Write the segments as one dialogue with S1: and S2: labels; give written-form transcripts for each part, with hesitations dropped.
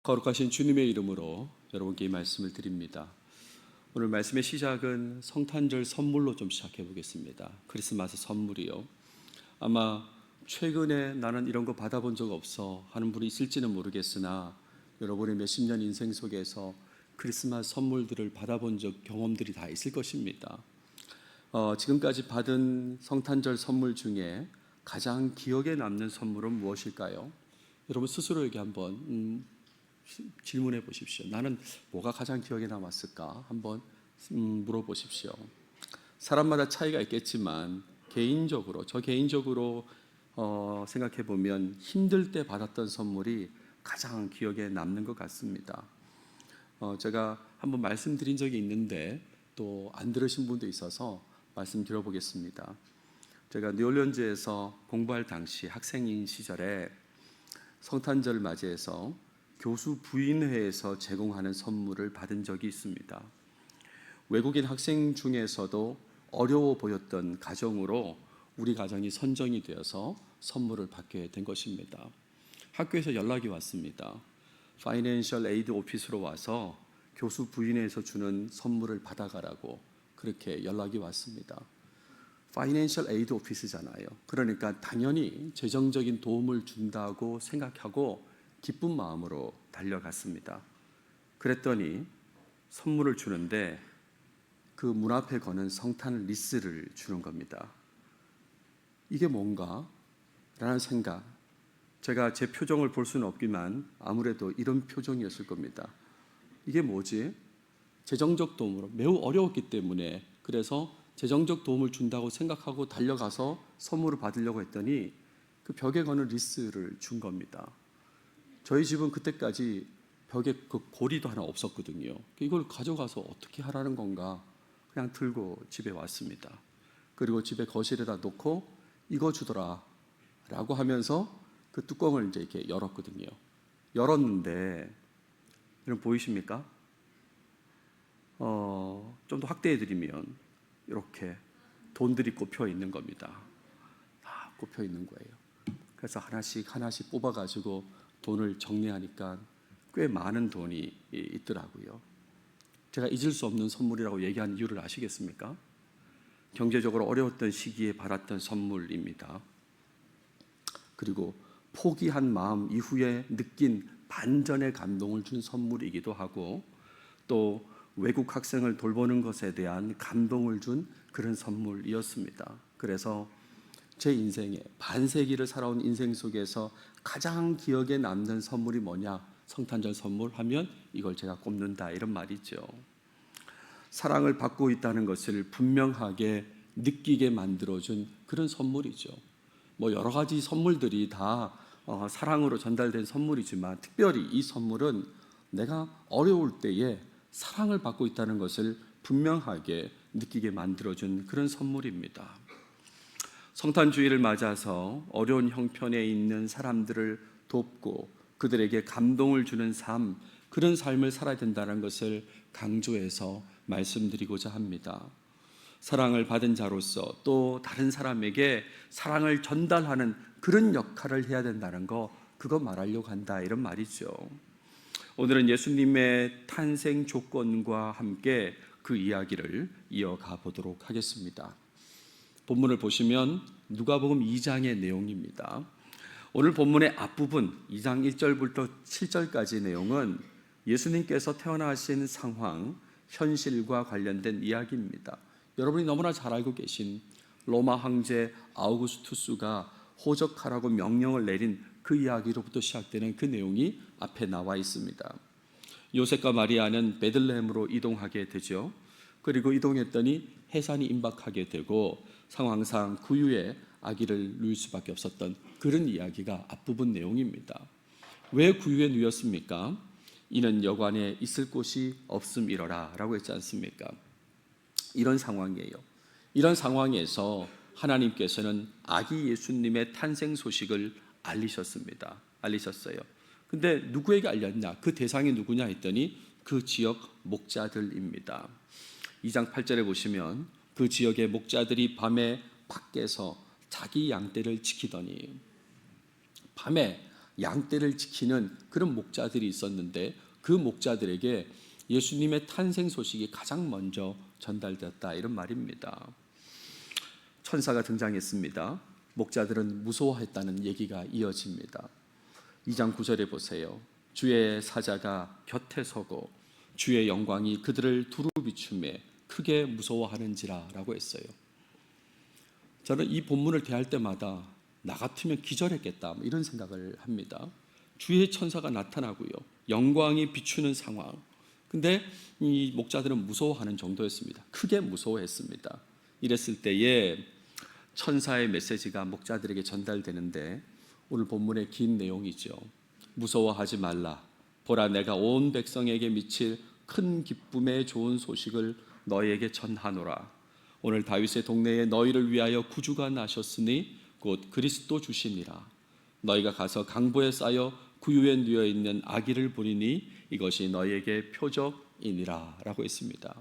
S1: 거룩하신 주님의 이름으로 여러분께 이 말씀을 드립니다. 오늘 말씀의 시작은 성탄절 선물로 좀 시작해 보겠습니다. 크리스마스 선물이요. 아마 최근에 나는 이런 거 받아본 적 없어 하는 분이 있을지는 모르겠으나 여러분의 몇십 년 인생 속에서 크리스마스 선물들을 받아본 경험들이 다 있을 것입니다. 지금까지 받은 성탄절 선물 중에 가장 기억에 남는 선물은 무엇일까요? 여러분 스스로에게 한번 질문해 보십시오. 나는 뭐가 가장 기억에 남았을까? 한번 물어보십시오. 사람마다 차이가 있겠지만 저 개인적으로 생각해 보면 힘들 때 받았던 선물이 가장 기억에 남는 것 같습니다. 제가 한번 말씀드린 적이 있는데 또 안 들으신 분도 있어서 말씀드려 보겠습니다. 제가 뉴올리언즈에서 공부할 당시 학생인 시절에 성탄절을 맞이해서 교수 부인회에서 제공하는 선물을 받은 적이 있습니다. 외국인 학생 중에서도 어려워 보였던 가정으로 우리 가정이 선정이 되어서 선물을 받게 된 것입니다. 학교에서 연락이 왔습니다. 파이낸셜 에이드 오피스로 와서 교수 부인회에서 주는 선물을 받아가라고 그렇게 연락이 왔습니다. 파이낸셜 에이드 오피스잖아요. 그러니까 당연히 재정적인 도움을 준다고 생각하고 기쁜 마음으로 달려갔습니다. 그랬더니 선물을 주는데 그 문 앞에 거는 성탄 리스를 주는 겁니다. 이게 뭔가? 라는 생각. 제가 제 표정을 볼 수는 없지만 아무래도 이런 표정이었을 겁니다. 이게 뭐지? 재정적 도움으로 매우 어려웠기 때문에 그래서 재정적 도움을 준다고 생각하고 달려가서 선물을 받으려고 했더니 그 벽에 거는 리스를 준 겁니다. 저희 집은 그때까지 벽에 그 고리도 하나 없었거든요. 이걸 가져가서 어떻게 하라는 건가 그냥 들고 집에 왔습니다. 그리고 집에 거실에다 놓고 이거 주더라 라고 하면서 그 뚜껑을 이제 이렇게 열었거든요. 열었는데 여러분 보이십니까? 좀 더 확대해 드리면 이렇게 돈들이 꼽혀 있는 겁니다. 다 꼽혀 있는 거예요. 그래서 하나씩 뽑아가지고 돈을 정리하니까 꽤 많은 돈이 있더라고요. 제가 잊을 수 없는 선물이라고 얘기한 이유를 아시겠습니까? 경제적으로 어려웠던 시기에 받았던 선물입니다. 그리고 포기한 마음 이후에 느낀 반전의 감동을 준 선물이기도 하고 또 외국 학생을 돌보는 것에 대한 감동을 준 그런 선물이었습니다. 그래서 제 인생에 반세기를 살아온 인생 속에서 가장 기억에 남는 선물이 뭐냐? 성탄절 선물 하면 이걸 제가 꼽는다 이런 말이죠. 사랑을 받고 있다는 것을 분명하게 느끼게 만들어준 그런 선물이죠. 뭐 여러 가지 선물들이 다 사랑으로 전달된 선물이지만 특별히 이 선물은 내가 어려울 때에 사랑을 받고 있다는 것을 분명하게 느끼게 만들어준 그런 선물입니다. 성탄주의를 맞아서 어려운 형편에 있는 사람들을 돕고 그들에게 감동을 주는 삶, 그런 삶을 살아야 된다는 것을 강조해서 말씀드리고자 합니다. 사랑을 받은 자로서 또 다른 사람에게 사랑을 전달하는 그런 역할을 해야 된다는 거, 그거 말하려고 한다 이런 말이죠. 오늘은 예수님의 탄생 조건과 함께 그 이야기를 이어가 보도록 하겠습니다. 본문을 보시면 누가복음 2장의 내용입니다. 오늘 본문의 앞부분 2장 1절부터 7절까지 내용은 예수님께서 태어나신 상황, 현실과 관련된 이야기입니다. 여러분이 너무나 잘 알고 계신 로마 황제 아우구스투스가 호적하라고 명령을 내린 그 이야기로부터 시작되는 그 내용이 앞에 나와 있습니다. 요셉과 마리아는 베들레헴으로 이동하게 되죠. 그리고 이동했더니 해산이 임박하게 되고 상황상 구유에 아기를 누일 수밖에 없었던 그런 이야기가 앞부분 내용입니다. 왜 구유에 누였습니까? 이는 여관에 있을 곳이 없음이러라 라고 했지 않습니까? 이런 상황이에요. 이런 상황에서 하나님께서는 아기 예수님의 탄생 소식을 알리셨어요. 근데 누구에게 알렸냐? 그 대상이 누구냐 했더니 그 지역 목자들입니다. 2장 8절에 보시면 그 지역의 목자들이 밤에 밖에서 자기 양떼를 지키더니 밤에 양떼를 지키는 그런 목자들이 있었는데 그 목자들에게 예수님의 탄생 소식이 가장 먼저 전달되었다 이런 말입니다. 천사가 등장했습니다. 목자들은 무서워했다는 얘기가 이어집니다. 2장 9절에 보세요. 주의 사자가 곁에 서고 주의 영광이 그들을 두루 비추매 크게 무서워하는지라 라고 했어요. 저는 이 본문을 대할 때마다 나 같으면 기절했겠다 이런 생각을 합니다. 주의 천사가 나타나고요, 영광이 비추는 상황. 근데 이 목자들은 무서워하는 정도였습니다. 크게 무서워했습니다. 이랬을 때에 천사의 메시지가 목자들에게 전달되는데 오늘 본문의 긴 내용이죠. 무서워하지 말라. 보라, 내가 온 백성에게 미칠 큰 기쁨의 좋은 소식을 너희에게 전하노라. 오늘 다윗의 동네에 너희를 위하여 구주가 나셨으니 곧 그리스도 주시니라. 너희가 가서 강보에 쌓여 구유에 누워 있는 아기를 보리니 이것이 너희에게 표적이니라 라고 했습니다.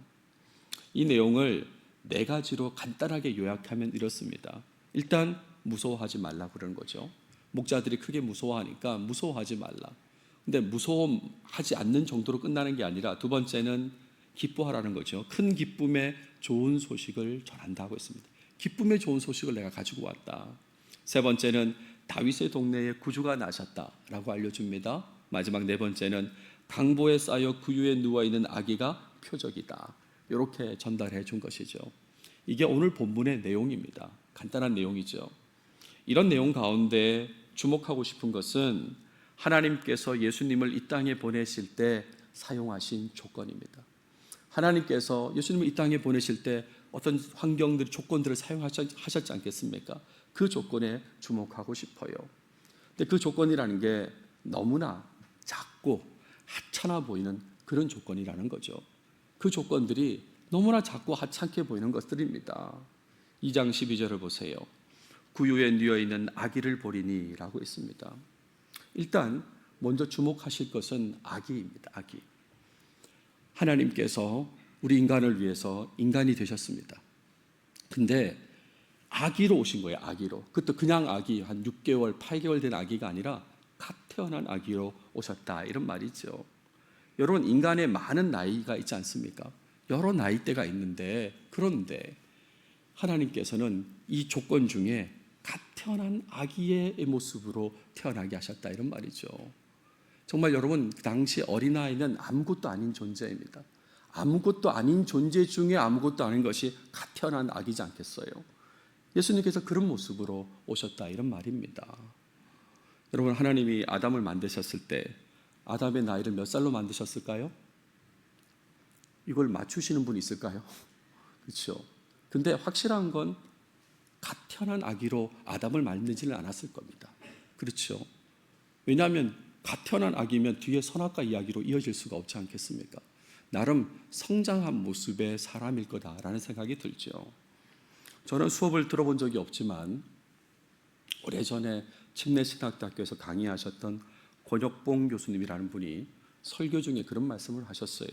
S1: 이 내용을 네 가지로 간단하게 요약하면 이렇습니다. 일단 무서워하지 말라고 그러는 거죠. 목자들이 크게 무서워하니까 무서워하지 말라. 근데 무서워하지 않는 정도로 끝나는 게 아니라 두 번째는 기뻐하라는 거죠. 큰 기쁨의 좋은 소식을 전한다고 했습니다. 기쁨의 좋은 소식을 내가 가지고 왔다. 세 번째는 다윗의 동네에 구주가 나셨다라고 알려줍니다. 마지막 네 번째는 강보에 쌓여 구유에 누워있는 아기가 표적이다. 이렇게 전달해 준 것이죠. 이게 오늘 본문의 내용입니다. 간단한 내용이죠. 이런 내용 가운데 주목하고 싶은 것은 하나님께서 예수님을 이 땅에 보내실 때 사용하신 조건입니다. 하나님께서 예수님을 이 땅에 보내실 때 어떤 환경들, 조건들을 사용하셨지 않겠습니까? 그 조건에 주목하고 싶어요. 근데 그 조건이라는 게 너무나 작고 하찮아 보이는 그런 조건이라는 거죠. 그 조건들이 너무나 작고 하찮게 보이는 것들입니다. 2장 12절을 보세요. 구유에 누워있는 아기를 보리니 라고 했습니다. 일단 먼저 주목하실 것은 아기입니다. 아기. 하나님께서 우리 인간을 위해서 인간이 되셨습니다. 근데 아기로 오신 거예요. 아기로. 그것도 그냥 아기, 한 6개월, 8개월 된 아기가 아니라 갓 태어난 아기로 오셨다 이런 말이죠. 여러분, 인간의 많은 나이가 있지 않습니까? 여러 나이대가 있는데, 그런데 하나님께서는 이 조건 중에 갓 태어난 아기의 모습으로 태어나게 하셨다 이런 말이죠. 정말 여러분, 그 당시 어린아이는 아무것도 아닌 존재입니다. 아무것도 아닌 존재 중에 아무것도 아닌 것이 갓 태어난 아기지 않겠어요? 예수님께서 그런 모습으로 오셨다 이런 말입니다. 여러분, 하나님이 아담을 만드셨을 때 아담의 나이를 몇 살로 만드셨을까요? 이걸 맞추시는 분이 있을까요? 그렇죠. 근데 확실한 건 갓 태어난 아기로 아담을 만들지는 않았을 겁니다. 그렇죠. 왜냐하면 갓 태어난 아기면 뒤에 선악과 이야기로 이어질 수가 없지 않겠습니까? 나름 성장한 모습의 사람일 거다라는 생각이 들죠. 저는 수업을 들어본 적이 없지만 오래전에 침례신학대학교에서 강의하셨던 권혁봉 교수님이라는 분이 설교 중에 그런 말씀을 하셨어요.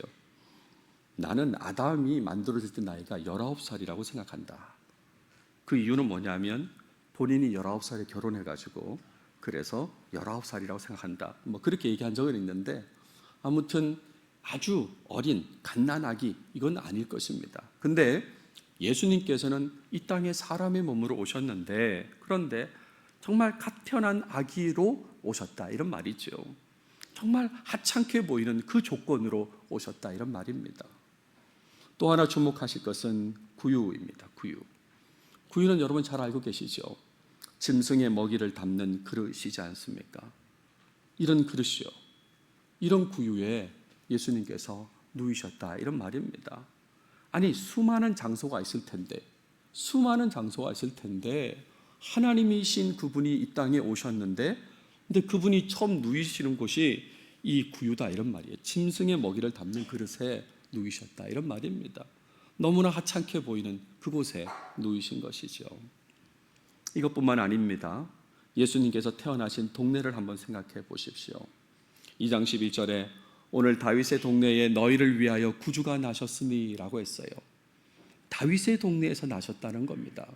S1: 나는 아담이 만들어질 때 나이가 19살이라고 생각한다. 그 이유는 뭐냐면 본인이 19살에 결혼해가지고 그래서 19살이라고 생각한다. 뭐 그렇게 얘기한 적은 있는데 아무튼 아주 어린 갓난아기 이건 아닐 것입니다. 근데 예수님께서는 이 땅에 사람의 몸으로 오셨는데 그런데 정말 갓 태어난 아기로 오셨다 이런 말이죠. 정말 하찮게 보이는 그 조건으로 오셨다 이런 말입니다. 또 하나 주목하실 것은 구유입니다. 구유. 구유는 여러분 잘 알고 계시죠? 짐승의 먹이를 담는 그릇이지 않습니까? 이런 그릇이요. 이런 구유에 예수님께서 누이셨다 이런 말입니다. 아니 수많은 장소가 있을 텐데 하나님이신 그분이 이 땅에 오셨는데 근데 그분이 처음 누이시는 곳이 이 구유다 이런 말이에요. 짐승의 먹이를 담는 그릇에 누이셨다 이런 말입니다. 너무나 하찮게 보이는 그곳에 누이신 것이죠. 이것뿐만 아닙니다. 예수님께서 태어나신 동네를 한번 생각해 보십시오. 2장 11절에 오늘 다윗의 동네에 너희를 위하여 구주가 나셨으니 라고 했어요. 다윗의 동네에서 나셨다는 겁니다.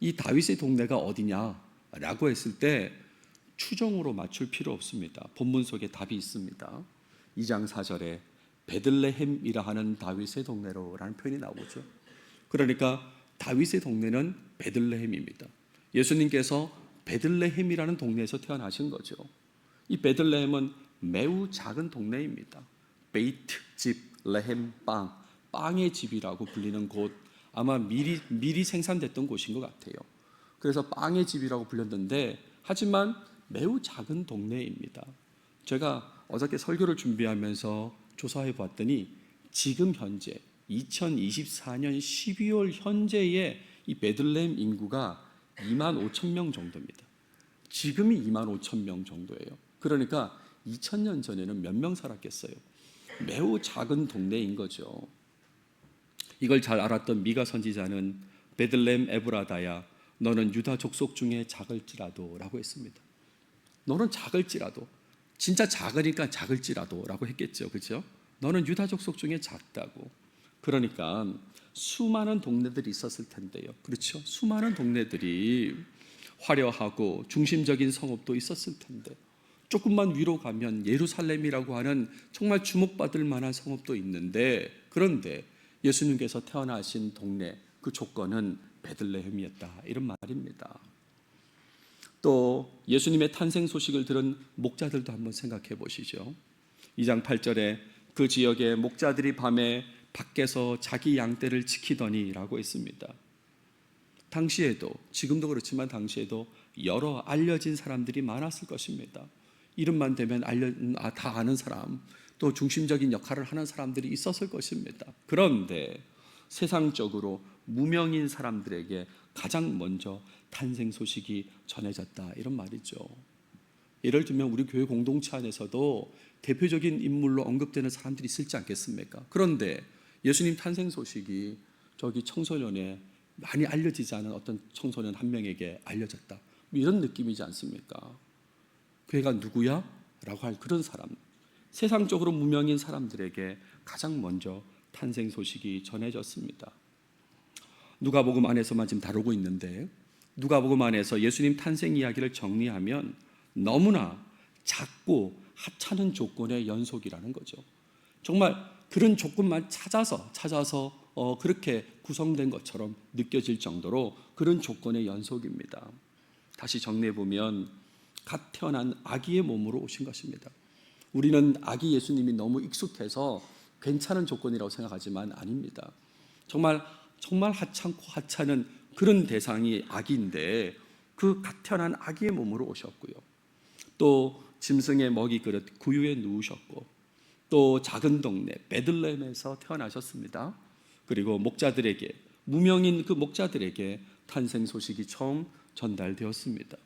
S1: 이 다윗의 동네가 어디냐 라고 했을 때 추정으로 맞출 필요 없습니다. 본문 속에 답이 있습니다. 2장 4절에 베들레헴이라 하는 다윗의 동네로라는 표현이 나오죠. 그러니까 다윗의 동네는 베들레헴입니다. 예수님께서 베들레헴이라는 동네에서 태어나신 거죠. 이 베들레헴은 매우 작은 동네입니다. 베이트 집, 레헴 빵, 빵의 집이라고 불리는 곳, 아마 미리 생산됐던 곳인 것 같아요. 그래서 빵의 집이라고 불렸는데, 하지만 매우 작은 동네입니다. 제가 어저께 설교를 준비하면서 조사해 봤더니 지금 현재 2024년 12월 현재의 이 베들레헴 인구가 2만 5천 명 정도입니다. 지금이 2만 5천 명 정도예요. 그러니까 2000년 전에는 몇 명 살았겠어요? 매우 작은 동네인 거죠. 이걸 잘 알았던 미가 선지자는 베들레헴 에브라다야, 너는 유다 족속 중에 작을지라도 라고 했습니다. 너는 작을지라도, 진짜 작으니까 작을지라도 라고 했겠죠. 그렇죠? 너는 유다 족속 중에 작다고. 그러니까 수많은 동네들이 있었을 텐데요. 그렇죠? 수많은 동네들이 화려하고 중심적인 성읍도 있었을 텐데, 조금만 위로 가면 예루살렘이라고 하는 정말 주목받을 만한 성읍도 있는데, 그런데 예수님께서 태어나신 동네, 그 조건은 베들레헴이었다, 이런 말입니다. 또 예수님의 탄생 소식을 들은 목자들도 한번 생각해 보시죠. 2장 8절에 그 지역의 목자들이 밤에 밖에서 자기 양떼를 지키더니 라고 했습니다. 당시에도, 지금도 그렇지만 당시에도 여러 알려진 사람들이 많았을 것입니다. 이름만 되면 다 아는 사람, 또 중심적인 역할을 하는 사람들이 있었을 것입니다. 그런데 세상적으로 무명인 사람들에게 가장 먼저 탄생 소식이 전해졌다, 이런 말이죠. 예를 들면 우리 교회 공동체 안에서도 대표적인 인물로 언급되는 사람들이 있을지 않겠습니까? 그런데 예수님 탄생 소식이 저기 청소년에 많이 알려지지 않은 어떤 청소년 한 명에게 알려졌다, 이런 느낌이지 않습니까? 그애가 누구야? 라고 할 그런 사람, 세상적으로 무명인 사람들에게 가장 먼저 탄생 소식이 전해졌습니다. 누가복음 안에서만 지금 다루고 있는데, 누가복음 안에서 예수님 탄생 이야기를 정리하면 너무나 작고 하찮은 조건의 연속이라는 거죠. 정말 그런 조건만 찾아서 그렇게 구성된 것처럼 느껴질 정도로 그런 조건의 연속입니다. 다시 정리해 보면 갓 태어난 아기의 몸으로 오신 것입니다. 우리는 아기 예수님이 너무 익숙해서 괜찮은 조건이라고 생각하지만 아닙니다. 정말 하찮고 하찮은 그런 대상이 아기인데, 그 갓 태어난 아기의 몸으로 오셨고요. 또 짐승의 먹이 그릇 구유에 누우셨고, 또 작은 동네 베들레헴에서 태어나셨습니다. 그리고 목자들에게, 무명인 그 목자들에게 탄생 소식이 처음 전달되었습니다.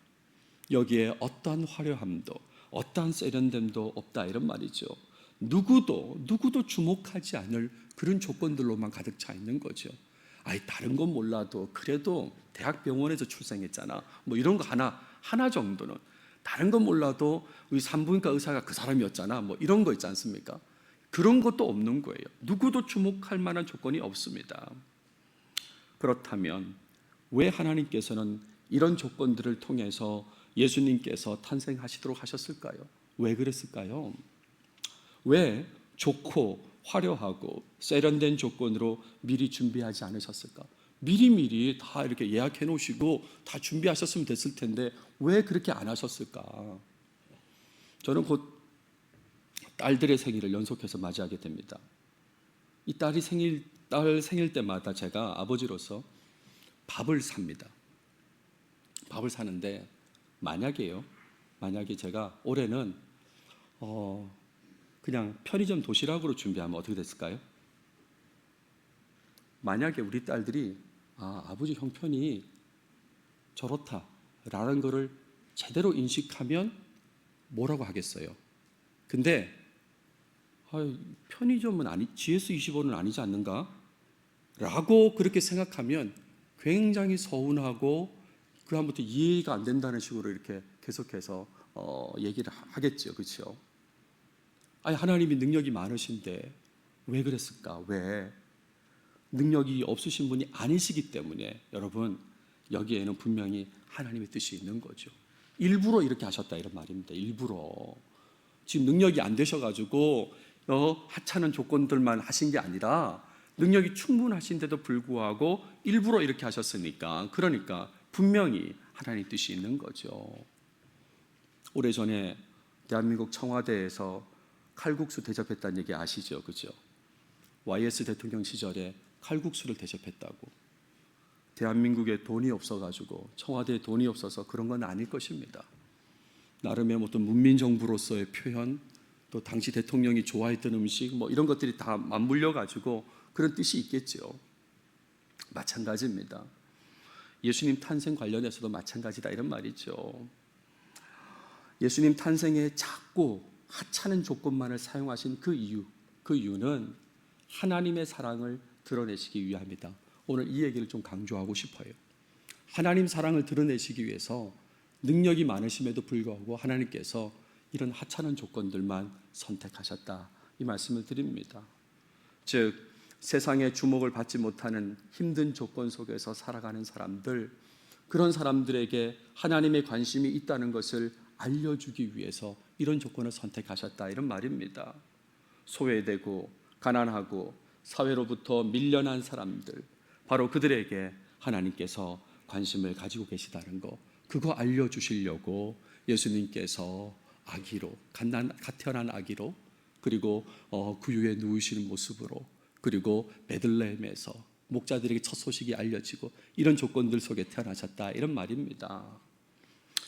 S1: 여기에 어떠한 화려함도 어떠한 세련됨도 없다, 이런 말이죠. 누구도 주목하지 않을 그런 조건들로만 가득 차 있는 거죠. 다른 건 몰라도 그래도 대학병원에서 출생했잖아, 뭐 이런 거 하나 정도는, 다른 건 몰라도 우리 산부인과 의사가 그 사람이었잖아, 뭐 이런 거 있지 않습니까? 그런 것도 없는 거예요. 누구도 주목할 만한 조건이 없습니다. 그렇다면 왜 하나님께서는 이런 조건들을 통해서 예수님께서 탄생하시도록 하셨을까요? 왜 그랬을까요? 왜 좋고 화려하고 세련된 조건으로 미리 준비하지 않으셨을까? 미리 다 이렇게 예약해 놓으시고 다 준비하셨으면 됐을 텐데 왜 그렇게 안 하셨을까? 저는 곧 딸들의 생일을 연속해서 맞이하게 됩니다. 이 딸 생일 때마다 제가 아버지로서 밥을 삽니다. 밥을 사는데 만약에 제가 올해는 그냥 편의점 도시락으로 준비하면 어떻게 됐을까요? 만약에 우리 딸들이 아버지 형편이 저렇다라는 거를 제대로 인식하면 뭐라고 하겠어요? 근데 편의점은 GS25는 아니지 않는가? 라고 그렇게 생각하면 굉장히 서운하고 그 다음부터 이해가 안 된다는 식으로 이렇게 계속해서 얘기를 하겠죠. 그렇죠? 하나님이 능력이 많으신데 왜 그랬을까? 왜? 능력이 없으신 분이 아니시기 때문에 여러분, 여기에는 분명히 하나님의 뜻이 있는 거죠. 일부러 이렇게 하셨다 이런 말입니다. 일부러. 지금 능력이 안 되셔가지고 하찮은 조건들만 하신 게 아니라 능력이 충분하신데도 불구하고 일부러 이렇게 하셨으니까, 그러니까 분명히 하나님 뜻이 있는 거죠. 오래전에 대한민국 청와대에서 칼국수 대접했다는 얘기 아시죠? 그죠? YS 대통령 시절에 칼국수를 대접했다고. 대한민국에 돈이 없어가지고, 청와대에 돈이 없어서 그런 건 아닐 것입니다. 나름의 어떤 문민정부로서의 표현, 또 당시 대통령이 좋아했던 음식, 이런 것들이 다 맞물려가지고 그런 뜻이 있겠죠. 마찬가지입니다. 예수님 탄생 관련해서도 마찬가지다 이런 말이죠. 예수님 탄생에 작고 하찮은 조건만을 사용하신 그 이유는 하나님의 사랑을 드러내시기 위함이다. 오늘 이 얘기를 좀 강조하고 싶어요. 하나님 사랑을 드러내시기 위해서 능력이 많으심에도 불구하고 하나님께서 이런 하찮은 조건들만 선택하셨다, 이 말씀을 드립니다. 즉 세상의 주목을 받지 못하는 힘든 조건 속에서 살아가는 사람들, 그런 사람들에게 하나님의 관심이 있다는 것을 알려주기 위해서 이런 조건을 선택하셨다, 이런 말입니다. 소외되고 가난하고 사회로부터 밀려난 사람들, 바로 그들에게 하나님께서 관심을 가지고 계시다는 거, 그거 알려주시려고 예수님께서 아기로, 갓 태어난 아기로, 그리고 구유에 누우시는 모습으로, 그리고 베들레헴에서 목자들에게 첫 소식이 알려지고 이런 조건들 속에 태어나셨다, 이런 말입니다.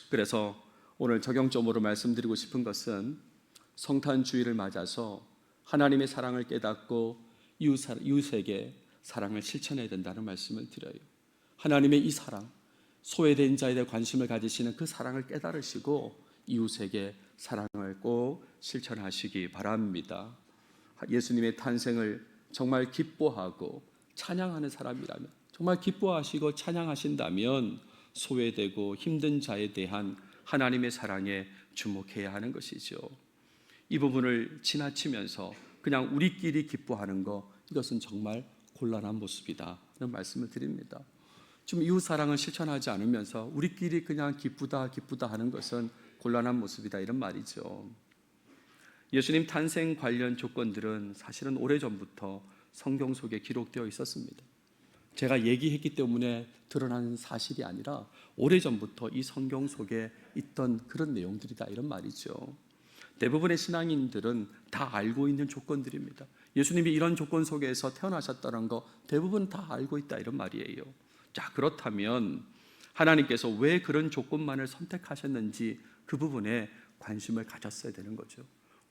S1: 그래서 오늘 적용점으로 말씀드리고 싶은 것은 성탄 주일을 맞아서 하나님의 사랑을 깨닫고 이웃에게 사랑을 실천해야 된다는 말씀을 드려요. 하나님의 이 사랑, 소외된 자에 대해 관심을 가지시는 그 사랑을 깨달으시고 이웃에게 사랑을 꼭 실천하시기 바랍니다. 예수님의 탄생을 정말 기뻐하고 찬양하는 사람이라면, 정말 기뻐하시고 찬양하신다면 소외되고 힘든 자에 대한 하나님의 사랑에 주목해야 하는 것이죠. 이 부분을 지나치면서 그냥 우리끼리 기뻐하는 거, 이것은 정말 곤란한 모습이다 라는 말씀을 드립니다. 지금 이웃 사랑을 실천하지 않으면서 우리끼리 그냥 기쁘다 하는 것은 곤란한 모습이다, 이런 말이죠. 예수님 탄생 관련 조건들은 사실은 오래전부터 성경 속에 기록되어 있었습니다. 제가 얘기했기 때문에 드러난 사실이 아니라 오래전부터 이 성경 속에 있던 그런 내용들이다, 이런 말이죠. 대부분의 신앙인들은 다 알고 있는 조건들입니다. 예수님이 이런 조건 속에서 태어나셨다는 거 대부분 다 알고 있다, 이런 말이에요. 자, 그렇다면 하나님께서 왜 그런 조건만을 선택하셨는지 그 부분에 관심을 가졌어야 되는 거죠.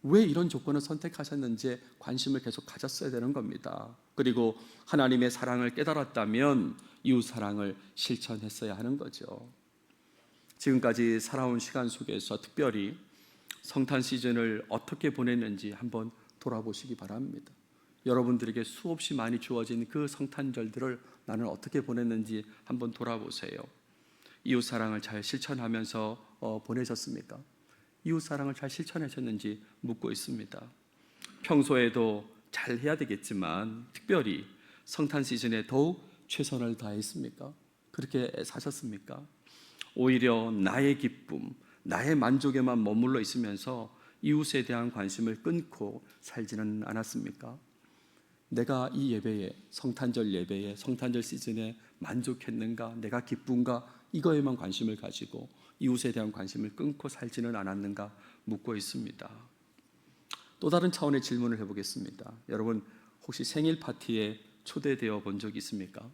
S1: 왜 이런 조건을 선택하셨는지 관심을 계속 가졌어야 되는 겁니다. 그리고 하나님의 사랑을 깨달았다면 이웃 사랑을 실천했어야 하는 거죠. 지금까지 살아온 시간 속에서 특별히 성탄 시즌을 어떻게 보냈는지 한번 돌아보시기 바랍니다. 여러분들에게 수없이 많이 주어진 그 성탄절들을 나는 어떻게 보냈는지 한번 돌아보세요. 이웃 사랑을 잘 실천하면서 보내셨습니까? 이웃 사랑을 잘 실천하셨는지 묻고 있습니다. 평소에도 잘 해야 되겠지만 특별히 성탄 시즌에 더욱 최선을 다했습니까? 그렇게 사셨습니까? 오히려 나의 기쁨, 나의 만족에만 머물러 있으면서 이웃에 대한 관심을 끊고 살지는 않았습니까? 내가 이 예배에, 성탄절 예배에, 성탄절 시즌에 만족했는가, 내가 기쁜가, 이거에만 관심을 가지고 이웃에 대한 관심을 끊고 살지는 않았는가 묻고 있습니다. 또 다른 차원의 질문을 해보겠습니다. 여러분 혹시 생일 파티에 초대되어 본 적이 있습니까?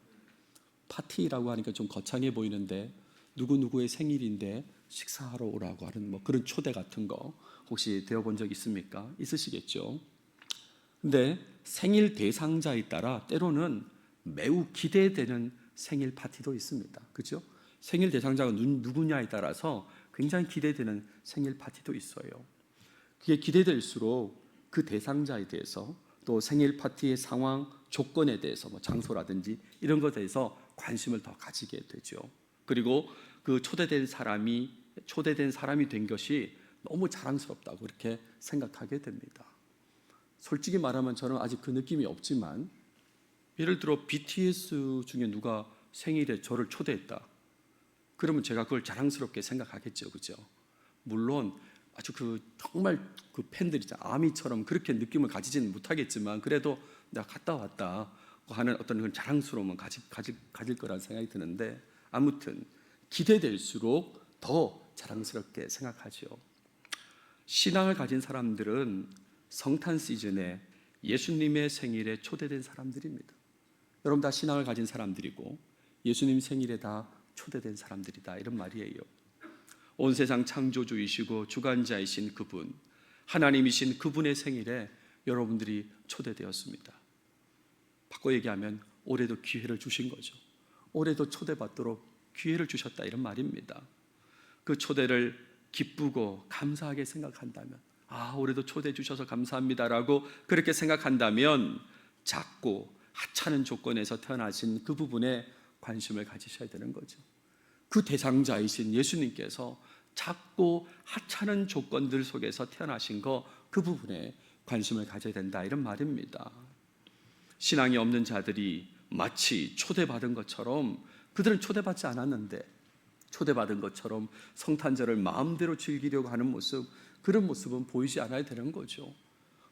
S1: 파티라고 하니까 좀 거창해 보이는데 누구누구의 생일인데 식사하러 오라고 하는 그런 초대 같은 거 혹시 되어 본 적 있습니까? 있으시겠죠. 근데 생일 대상자에 따라 때로는 매우 기대되는 생일 파티도 있습니다. 그렇죠? 생일 대상자가 누구냐에 따라서 굉장히 기대되는 생일 파티도 있어요. 그게 기대될수록 그 대상자에 대해서, 또 생일 파티의 상황, 조건에 대해서 장소라든지 이런 것에 대해서 관심을 더 가지게 되죠. 그리고 그 초대된 사람이 된 것이 너무 자랑스럽다고 그렇게 생각하게 됩니다. 솔직히 말하면 저는 아직 그 느낌이 없지만, 예를 들어 BTS 중에 누가 생일에 저를 초대했다, 그러면 제가 그걸 자랑스럽게 생각하겠죠, 그죠? 물론 아주 정말 팬들이죠, 아미처럼 그렇게 느낌을 가지지는 못하겠지만 그래도 내가 갔다 왔다 하는 어떤 그런 자랑스러움은 가질 거라는 생각이 드는데, 아무튼 기대될수록 더 자랑스럽게 생각하죠. 신앙을 가진 사람들은 성탄 시즌에 예수님의 생일에 초대된 사람들입니다. 여러분 다 신앙을 가진 사람들이고 예수님 생일에 다 초대된 사람들이다, 이런 말이에요. 온 세상 창조주이시고 주관자이신 그분, 하나님이신 그분의 생일에 여러분들이 초대되었습니다. 바꿔 얘기하면 올해도 기회를 주신 거죠. 올해도 초대받도록 기회를 주셨다, 이런 말입니다. 그 초대를 기쁘고 감사하게 생각한다면, 올해도 초대해 주셔서 감사합니다라고 그렇게 생각한다면 작고 하찮은 조건에서 태어나신 그 부분에 관심을 가지셔야 되는 거죠. 그 대상자이신 예수님께서 작고 하찮은 조건들 속에서 태어나신 그 부분에 관심을 가져야 된다, 이런 말입니다. 신앙이 없는 자들이 마치 초대받은 것처럼, 그들은 초대받지 않았는데 초대받은 것처럼 성탄절을 마음대로 즐기려고 하는 모습, 그런 모습은 보이지 않아야 되는 거죠.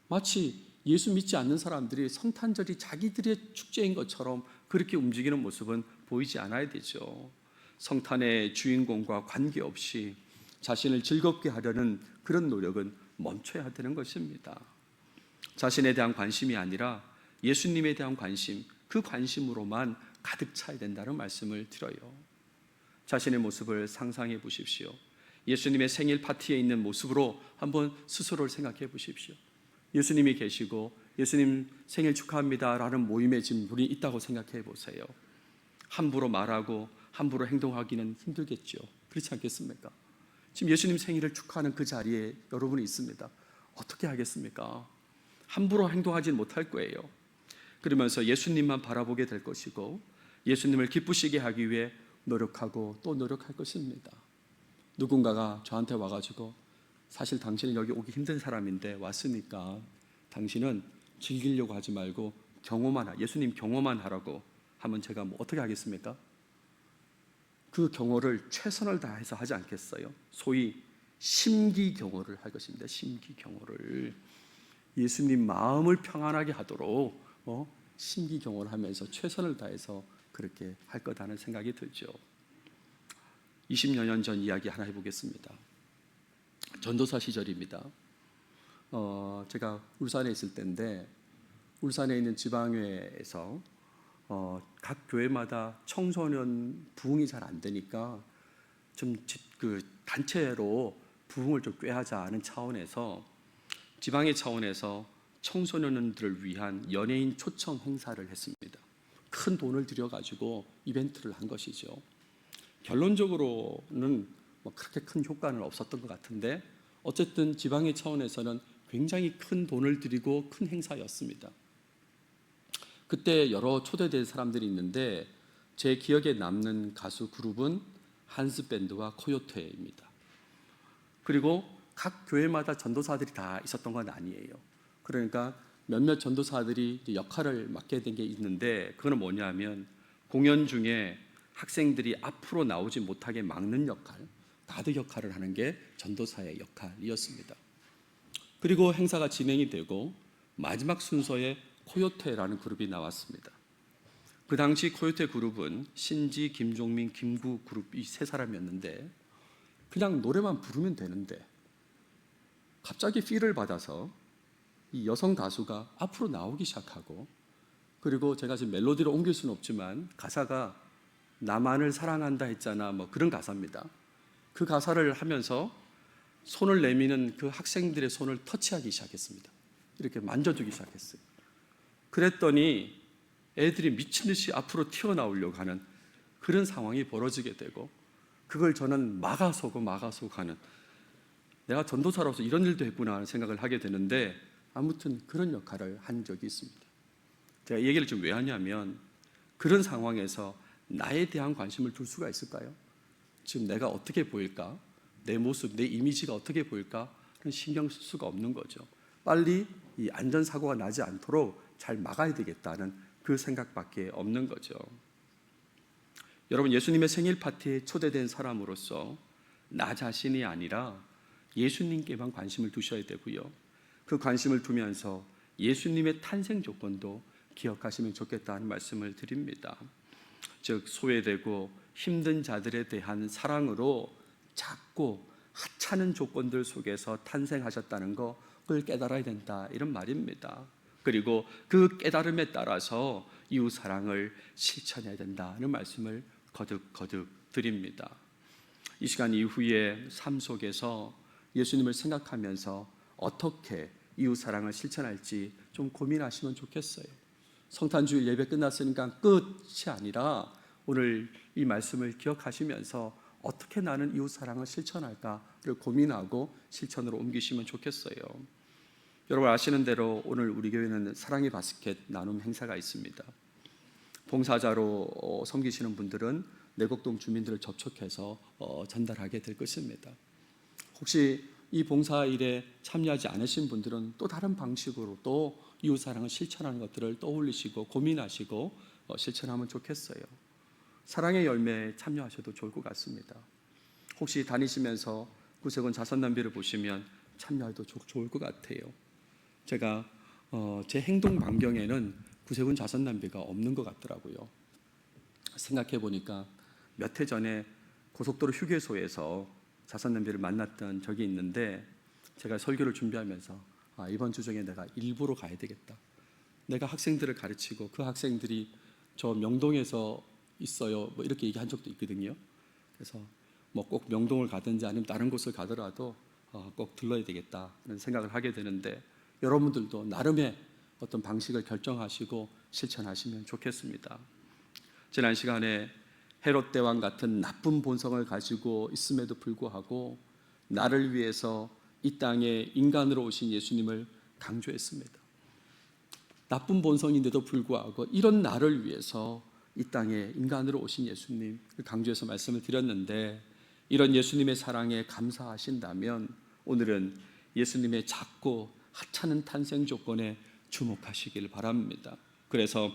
S1: 마치 예수 믿지 않는 사람들이 성탄절이 자기들의 축제인 것처럼 그렇게 움직이는 모습은 보이지 않아야 되죠. 성탄의 주인공과 관계없이 자신을 즐겁게 하려는 그런 노력은 멈춰야 되는 것입니다. 자신에 대한 관심이 아니라 예수님에 대한 관심, 그 관심으로만 가득 차야 된다는 말씀을 드려요. 자신의 모습을 상상해 보십시오. 예수님의 생일 파티에 있는 모습으로 한번 스스로를 생각해 보십시오. 예수님이 계시고 예수님 생일 축하합니다 라는 모임에 지금 분이 있다고 생각해 보세요. 함부로 말하고 함부로 행동하기는 힘들겠죠. 그렇지 않겠습니까? 지금 예수님 생일을 축하하는 그 자리에 여러분이 있습니다. 어떻게 하겠습니까? 함부로 행동하지 못할 거예요. 그러면서 예수님만 바라보게 될 것이고 예수님을 기쁘시게 하기 위해 노력하고 또 노력할 것입니다. 누군가가 저한테 와가지고 사실 당신은 여기 오기 힘든 사람인데 왔으니까 당신은 즐기려고 하지 말고 예수님 경험만 하라고 하면 제가 어떻게 하겠습니까? 그 경호를 최선을 다해서 하지 않겠어요? 소위 심기 경호를 할 것입니다. 심기 경호를 예수님 마음을 평안하게 하도록 심기 경호를 하면서 최선을 다해서 그렇게 할 거다는 생각이 들죠. 20여 년 전 이야기 하나 해보겠습니다. 전도사 시절입니다. 제가 울산에 있을 때인데 울산에 있는 지방회에서 각 교회마다 청소년 부흥이 잘 안 되니까 좀 단체로 부흥을 좀 꾀하자는 차원에서 지방의 차원에서 청소년들을 위한 연예인 초청 행사를 했습니다. 큰 돈을 들여가지고 이벤트를 한 것이죠. 결론적으로는 그렇게 큰 효과는 없었던 것 같은데 어쨌든 지방의 차원에서는 굉장히 큰 돈을 들이고 큰 행사였습니다. 그때 여러 초대된 사람들이 있는데 제 기억에 남는 가수 그룹은 한스밴드와 코요테입니다. 그리고 각 교회마다 전도사들이 다 있었던 건 아니에요. 그러니까 몇몇 전도사들이 역할을 맡게 된 게 있는데 그건 뭐냐면 공연 중에 학생들이 앞으로 나오지 못하게 막는 역할, 가드 역할을 하는 게 전도사의 역할이었습니다. 그리고 행사가 진행이 되고 마지막 순서에 코요테라는 그룹이 나왔습니다. 그 당시 코요테 그룹은 신지, 김종민, 김구 그룹 이 세 사람이었는데 그냥 노래만 부르면 되는데 갑자기 필을 받아서 이 여성 가수가 앞으로 나오기 시작하고 그리고 제가 지금 멜로디로 옮길 수는 없지만 가사가 나만을 사랑한다 했잖아 그런 가사입니다. 그 가사를 하면서 손을 내미는 그 학생들의 손을 터치하기 시작했습니다. 이렇게 만져주기 시작했어요. 그랬더니 애들이 미친 듯이 앞으로 튀어나오려고 하는 그런 상황이 벌어지게 되고 그걸 저는 막아서고 하는 내가 전도사로서 이런 일도 했구나 하는 생각을 하게 되는데 아무튼 그런 역할을 한 적이 있습니다. 제가 이 얘기를 좀 왜 하냐면 그런 상황에서 나에 대한 관심을 둘 수가 있을까요? 지금 내가 어떻게 보일까? 내 모습, 내 이미지가 어떻게 보일까? 그런 신경 쓸 수가 없는 거죠. 빨리 이 안전사고가 나지 않도록 잘 막아야 되겠다는 그 생각밖에 없는 거죠. 여러분, 예수님의 생일 파티에 초대된 사람으로서 나 자신이 아니라 예수님께만 관심을 두셔야 되고요. 그 관심을 두면서 예수님의 탄생 조건도 기억하시면 좋겠다는 말씀을 드립니다. 즉, 소외되고 힘든 자들에 대한 사랑으로 작고 하찮은 조건들 속에서 탄생하셨다는 거, 그걸 깨달아야 된다, 이런 말입니다. 그리고 그 깨달음에 따라서 이웃 사랑을 실천해야 된다는 말씀을 거듭 드립니다. 이 시간 이후에 삶 속에서 예수님을 생각하면서 어떻게 이웃 사랑을 실천할지 좀 고민하시면 좋겠어요. 성탄주일 예배 끝났으니까 끝이 아니라 오늘 이 말씀을 기억하시면서 어떻게 나는 이웃 사랑을 실천할까를 고민하고 실천으로 옮기시면 좋겠어요. 여러분 아시는 대로 오늘 우리 교회는 사랑의 바스켓 나눔 행사가 있습니다. 봉사자로 섬기시는 분들은 내곡동 주민들을 접촉해서 전달하게 될 것입니다. 혹시 이 봉사일에 참여하지 않으신 분들은 또 다른 방식으로 또 이웃사랑을 실천하는 것들을 떠올리시고 고민하시고 실천하면 좋겠어요. 사랑의 열매에 참여하셔도 좋을 것 같습니다. 혹시 다니시면서 구세군 자선남비를 보시면 참여해도 좋을 것 같아요. 제가 제 행동 반경에는 구세군 자선남비가 없는 것 같더라고요. 생각해 보니까 몇 해 전에 고속도로 휴게소에서 자선남비를 만났던 적이 있는데, 제가 설교를 준비하면서 이번 주 중에 내가 일부러 가야 되겠다. 내가 학생들을 가르치고 그 학생들이 저 명동에서 있어요, 뭐 이렇게 얘기한 적도 있거든요. 그래서 뭐 꼭 명동을 가든지 아니면 다른 곳을 가더라도 꼭 들러야 되겠다는 생각을 하게 되는데, 여러분들도 나름의 어떤 방식을 결정하시고 실천하시면 좋겠습니다. 지난 시간에 헤롯 대왕 같은 나쁜 본성을 가지고 있음에도 불구하고 나를 위해서 이 땅에 인간으로 오신 예수님을 강조했습니다. 나쁜 본성인데도 불구하고 이런 나를 위해서 이 땅에 인간으로 오신 예수님을 강조해서 말씀을 드렸는데, 이런 예수님의 사랑에 감사하신다면 오늘은 예수님의 작고 하찮은 탄생 조건에 주목하시길 바랍니다. 그래서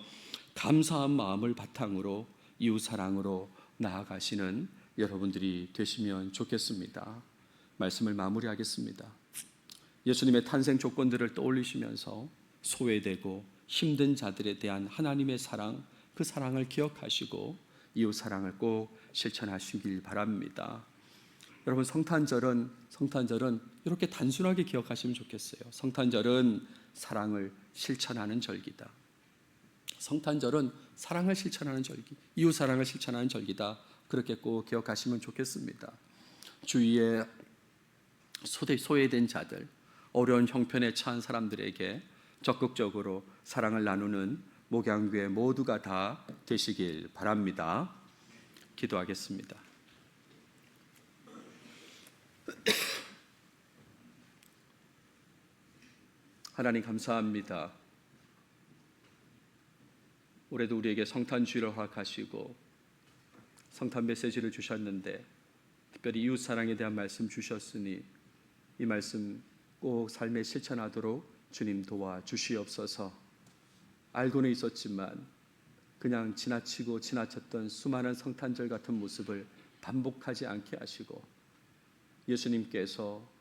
S1: 감사한 마음을 바탕으로 이웃 사랑으로 나아가시는 여러분들이 되시면 좋겠습니다. 말씀을 마무리하겠습니다. 예수님의 탄생 조건들을 떠올리시면서 소외되고 힘든 자들에 대한 하나님의 사랑, 그 사랑을 기억하시고 이웃 사랑을 꼭 실천하시길 바랍니다. 여러분, 성탄절은 이렇게 단순하게 기억하시면 좋겠어요. 성탄절은 사랑을 실천하는 절기다. 성탄절은 사랑을 실천하는 절기, 이웃 사랑을 실천하는 절기다. 그렇게 꼭 기억하시면 좋겠습니다. 주위에 소외된 자들, 어려운 형편에 처한 사람들에게 적극적으로 사랑을 나누는 목양교회 모두가 다 되시길 바랍니다. 기도하겠습니다. 하나님 감사합니다. 올해도 우리에게 성탄주의를 허락하시고 성탄 메시지를 주셨는데, 특별히 이웃 사랑에 대한 말씀 주셨으니 이 말씀 꼭 삶에 실천하도록 주님 도와주시옵소서. 알고는 있었지만 그냥 지나치고 지나쳤던 수많은 성탄절 같은 모습을 반복하지 않게 하시고, 예수님께서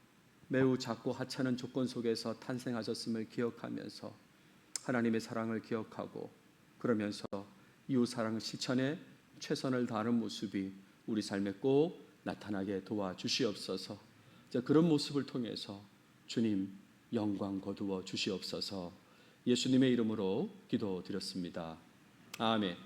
S1: 매우 작고 하찮은 조건 속에서 탄생하셨음을 기억하면서 하나님의 사랑을 기억하고, 그러면서 이웃 사랑을 실천에 최선을 다하는 모습이 우리 삶에 꼭 나타나게 도와주시옵소서. 그런 모습을 통해서 주님 영광 거두어 주시옵소서. 예수님의 이름으로 기도드렸습니다. 아멘.